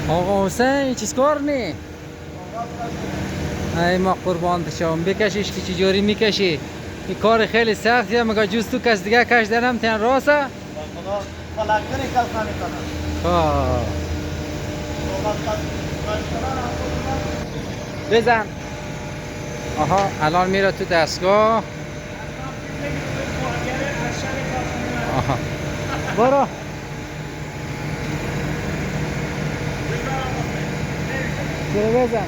آقا حسین چیز کار نی؟ ای ما قربان شم بکشیش که چجوری میکشی. این کار خیلی سختیه مگه جز تو کس دیگه کش دارم تن راسه؟ خدا فلکتری کلخه میکنم. بزن. آها الان میره تو دستگاه. آها برو. بزن.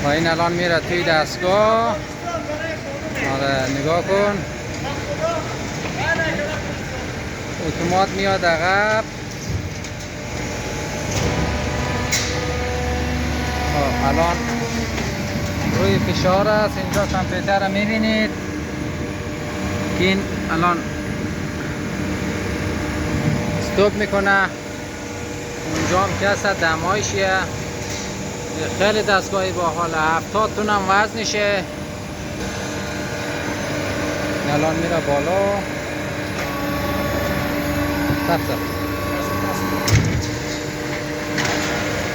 و این الان میره توی دستگاه. آره نگاه کن. اتومات میاد عقب. الان روی فشار است. اینجا کامپیوتر رو میبینید که این الان استوب میکنه. اونجا هم که هست دمایشیه. خیلی دستگاهی باحال 70 تن هم وزنشه. الان میره بالا.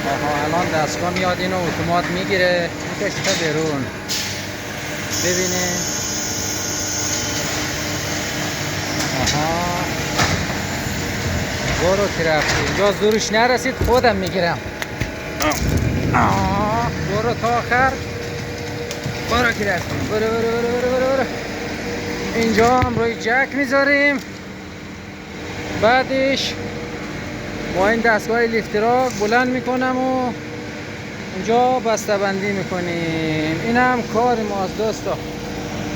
آها الان دستگاه میاد اینو اتومات میگیره میکشه تا بیرون. ببینید. آها برو که رفتی. اینجا زورش نرسید خودم میگیرم. برو تا آخر. برو که رفتی. برو. اینجا هم روی جک میذاریم. بعدش با این دستگاه لیفتراک بلند میکنم و اونجا بسته بندی میکنیم. این هم کار ماست دوستا.